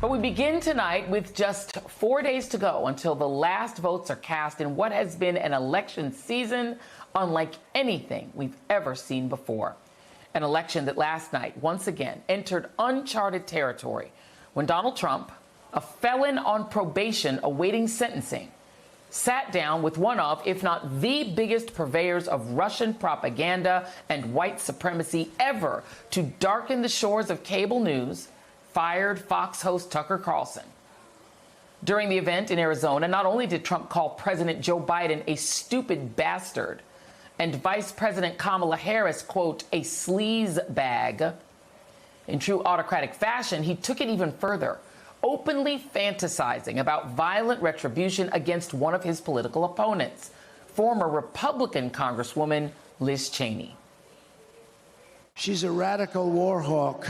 But we begin tonight with just 4 days to go until the last votes are cast in what has been an election season unlike anything we've ever seen before. An election that last night, once again, entered uncharted territory when Donald Trump, a felon on probation awaiting sentencing, sat down with one of, if not the biggest purveyors of Russian propaganda and white supremacy ever to darken the shores of cable news, fired Fox host Tucker Carlson. During the event in Arizona, not only did Trump call President Joe Biden a stupid bastard and Vice President Kamala Harris, quote, a sleaze bag, in true autocratic fashion, he took it even further, openly fantasizing about violent retribution against one of his political opponents, former Republican Congresswoman Liz Cheney. She's a radical war hawk.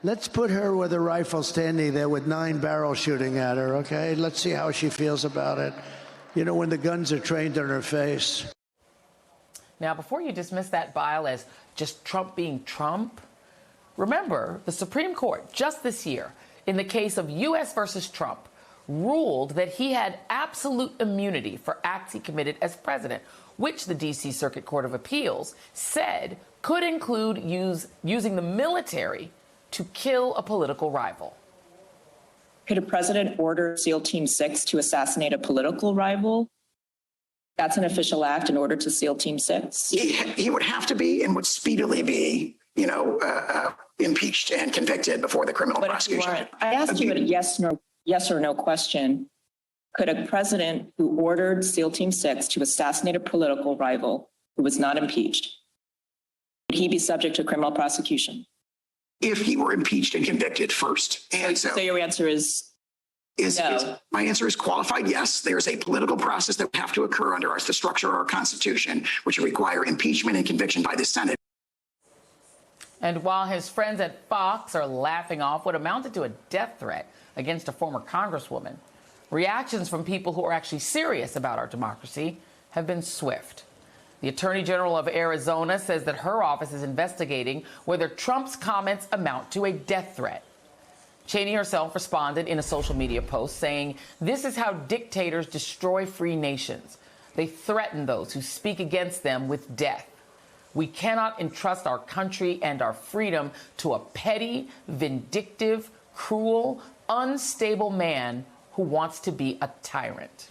Let's put her with a rifle standing there with 9 barrels shooting at her, okay? Let's see how she feels about it. You know, when the guns are trained on her face. Now, before you dismiss that bile as just Trump being Trump, remember the Supreme Court just this year, in the case of U.S. versus Trump, ruled that he had absolute immunity for acts he committed as president, which the D.C. Circuit Court of Appeals said could include using the military to kill a political rival. Could a president order SEAL Team 6 to assassinate a political rival? That's an official act in order to SEAL Team 6? He would have to be and would speedily be, impeached and convicted before the criminal prosecution. I asked you a yes or no question. Could a president who ordered SEAL Team 6 to assassinate a political rival who was not impeached, would he be subject to criminal prosecution? If he were impeached and convicted first. And so your answer is no. My answer is qualified yes. There's a political process that would have to occur under the structure of our Constitution, which would require impeachment and conviction by the Senate. And while his friends at Fox are laughing off what amounted to a death threat against a former congresswoman, reactions from people who are actually serious about our democracy have been swift. The Attorney General of Arizona says that her office is investigating whether Trump's comments amount to a death threat. Cheney herself responded in a social media post saying, "This is how dictators destroy free nations. They threaten those who speak against them with death. We cannot entrust our country and our freedom to a petty, vindictive, cruel, unstable man who wants to be a tyrant."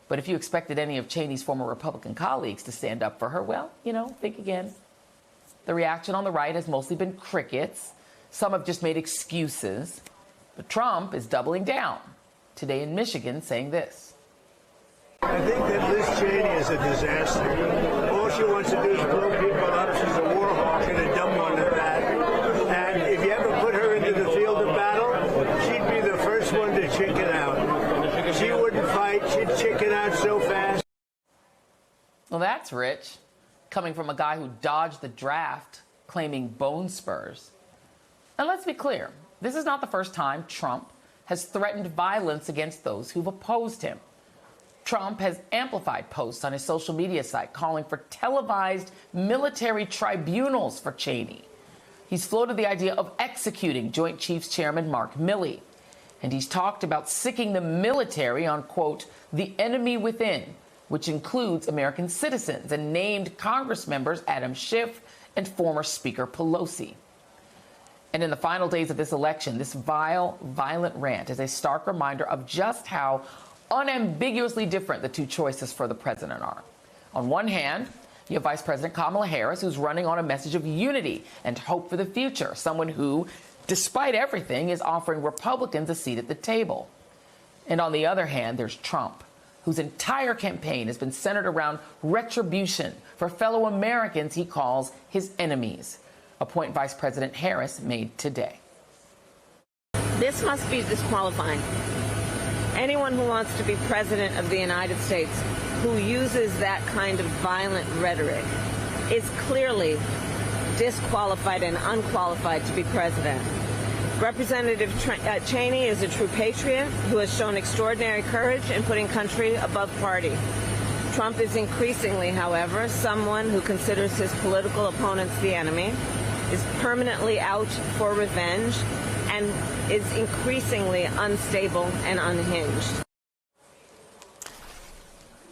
But if you expected any of Cheney's former Republican colleagues to stand up for her, well, think again. The reaction on the right has mostly been crickets. Some have just made excuses. But Trump is doubling down. Today in Michigan, saying this. I think that Liz Cheney is a disaster. All she wants to do is blow people up. She's a war hawk and a dumb one at that. And if you ever put her into the field of battle, she'd be the first one to chicken out. She wouldn't fight. She'd chicken out so fast. Well, that's rich. Coming from a guy who dodged the draft, claiming bone spurs. And let's be clear, this is not the first time Trump has threatened violence against those who've opposed him. Trump has amplified posts on his social media site calling for televised military tribunals for Cheney. He's floated the idea of executing Joint Chiefs Chairman Mark Milley. And he's talked about sicking the military on, quote, the enemy within, which includes American citizens, and named Congress members Adam Schiff and former Speaker Pelosi. And in the final days of this election, this vile, violent rant is a stark reminder of just how unambiguously different the two choices for the president are. On one hand, you have Vice President Kamala Harris, who's running on a message of unity and hope for the future, someone who, despite everything, is offering Republicans a seat at the table. And on the other hand, there's Trump, whose entire campaign has been centered around retribution for fellow Americans he calls his enemies, a point Vice President Harris made today. This must be disqualifying. Anyone who wants to be president of the United States who uses that kind of violent rhetoric is clearly disqualified and unqualified to be president. Representative Cheney is a true patriot who has shown extraordinary courage in putting country above party. Trump is increasingly, however, someone who considers his political opponents the enemy, is permanently out for revenge, and and is increasingly unstable and unhinged.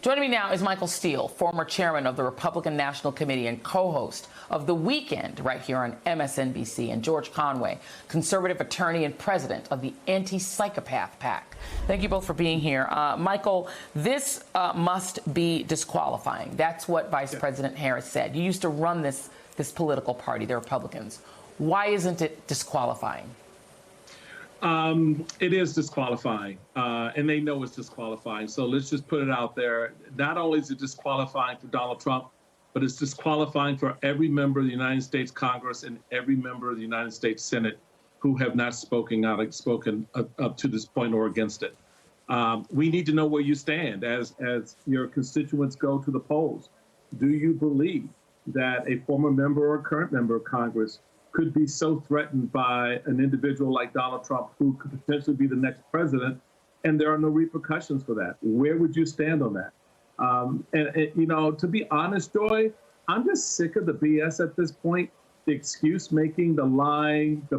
Joining me now is Michael Steele, former chairman of the Republican National Committee and co-host of The Weekend right here on MSNBC, and George Conway, conservative attorney and president of the Anti-Psychopath PAC. Thank you both for being here. Michael, this must be disqualifying. That's what Vice President Harris said. You used to run this political party, the Republicans. Why isn't it disqualifying? It is disqualifying, and they know it's disqualifying. So let's just put it out there. Not only is it disqualifying for Donald Trump, but it's disqualifying for every member of the United States Congress and every member of the United States Senate who have not spoken up to this point or against it. We need to know where you stand as your constituents go to the polls. Do you believe that a former member or current member of Congress could be so threatened by an individual like Donald Trump, who could potentially be the next president, and there are no repercussions for that? Where would you stand on that? And you know, to be honest, Joy, I'm just sick of the BS at this point. The excuse making, the lying, the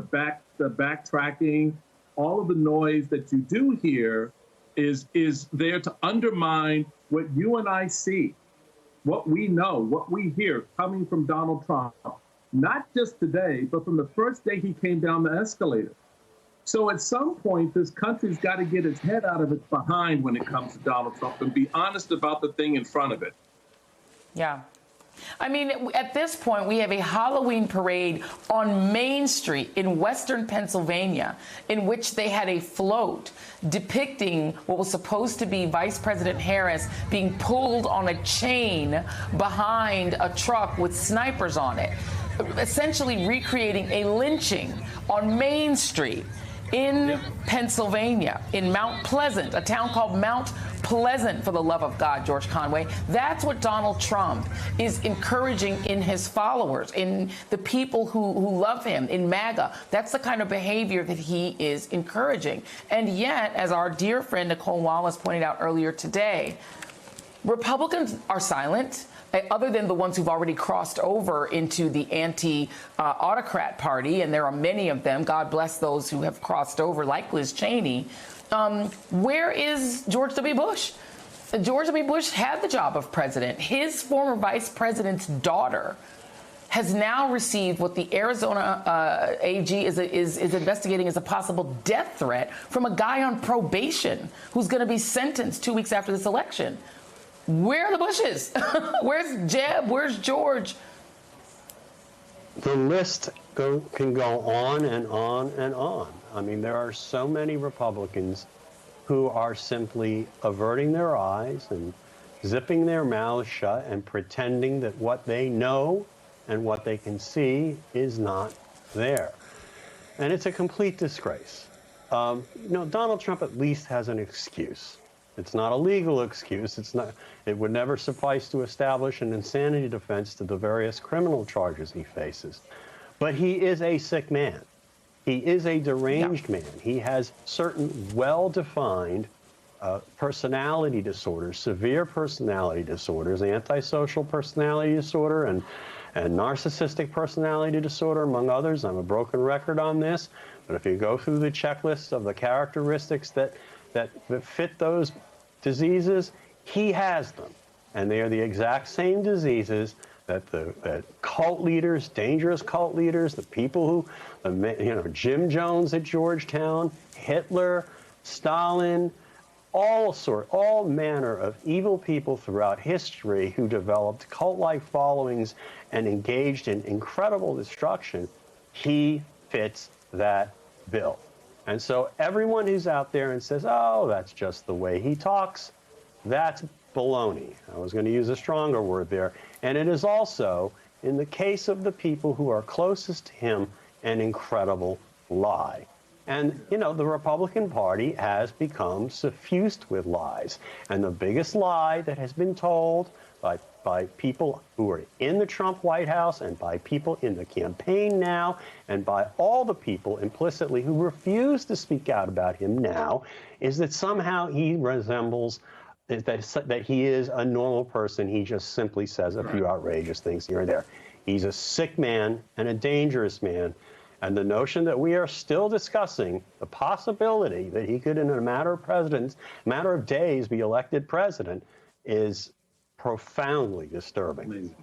backtracking, all of the noise that you do here is there to undermine what you and I see, what we know, what we hear coming from Donald Trump. Not just today, but from the first day he came down the escalator. So at some point, this country's got to get its head out of its behind when it comes to Donald Trump and be honest about the thing in front of it. Yeah. I mean, at this point, we have a Halloween parade on Main Street in Western Pennsylvania in which they had a float depicting what was supposed to be Vice President Harris being pulled on a chain behind a truck with snipers on it, essentially recreating a lynching on Main Street in Pennsylvania, in Mount Pleasant, a town called Mount Pleasant, for the love of God, George Conway. That's what Donald Trump is encouraging in his followers, in the people who love him, in MAGA. That's the kind of behavior that he is encouraging. And yet, as our dear friend Nicole Wallace pointed out earlier today, Republicans are silent, other than the ones who've already crossed over into the anti-autocrat party, and there are many of them. God bless those who have crossed over, like Liz Cheney. Where is George W. Bush? George W. Bush had the job of president. His former vice president's daughter has now received what the Arizona AG is investigating as a possible death threat from a guy on probation who's going to be sentenced 2 weeks after this election. Where are the Bushes? Where's Jeb? Where's George? The list can go on and on and on. I mean, there are so many Republicans who are simply averting their eyes and zipping their mouths shut and pretending that what they know and what they can see is not there. And it's a complete disgrace. You know, Donald Trump at least has an excuse. It's not a legal excuse. It would never suffice to establish an insanity defense to the various criminal charges he faces. But he is a sick man. He is a deranged man. He has certain well-defined personality disorders, severe personality disorders, antisocial personality disorder, and narcissistic personality disorder, among others. I'm a broken record on this. But if you go through the checklist of the characteristics that fit those diseases, he has them. And they are the exact same diseases that cult leaders, dangerous cult leaders, the people who, Jim Jones at Georgetown, Hitler, Stalin, all manner of evil people throughout history who developed cult-like followings and engaged in incredible destruction, he fits that bill. And so everyone who's out there and says, oh, that's just the way he talks, that's baloney. I was going to use a stronger word there. And it is also, in the case of the people who are closest to him, an incredible lie. And, you know, the Republican Party has become suffused with lies. And the biggest lie that has been told by people who are in the Trump White House and by people in the campaign now and by all the people implicitly who refuse to speak out about him now is that somehow he resembles, that he is a normal person. He just simply says a few outrageous things here and there. He's a sick man and a dangerous man. And the notion that we are still discussing the possibility that he could, in a matter of days, be elected president is profoundly disturbing. Amazing.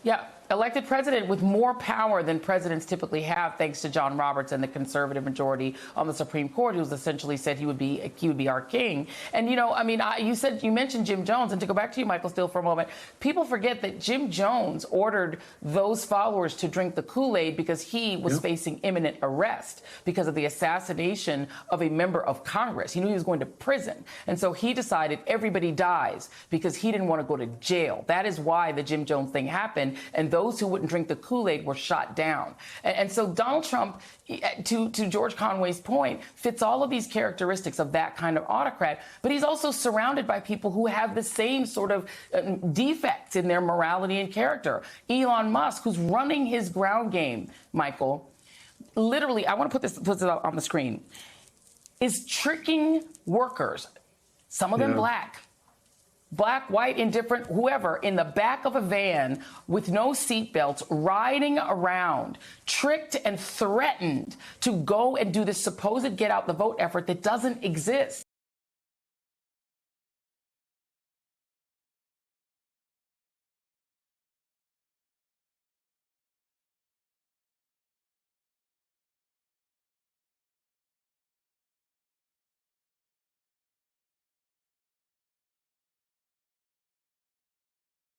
Yeah, elected president with more power than presidents typically have, thanks to John Roberts and the conservative majority on the Supreme Court, who's essentially said he would be our king. And you mentioned Jim Jones, and to go back to you, Michael Steele, for a moment, people forget that Jim Jones ordered those followers to drink the Kool-Aid because he was facing imminent arrest because of the assassination of a member of Congress. He knew he was going to prison, and so he decided everybody dies because he didn't want to go to jail. That is why the Jim Jones thing happened. And those who wouldn't drink the Kool-Aid were shot down. And so Donald Trump, to George Conway's point, fits all of these characteristics of that kind of autocrat, but he's also surrounded by people who have the same sort of defects in their morality and character. Elon Musk, who's running his ground game, Michael, literally, I want to put this up on the screen, is tricking workers, some of them black, white, indifferent, whoever, in the back of a van with no seatbelts, riding around, tricked and threatened to go and do this supposed get out the vote effort that doesn't exist.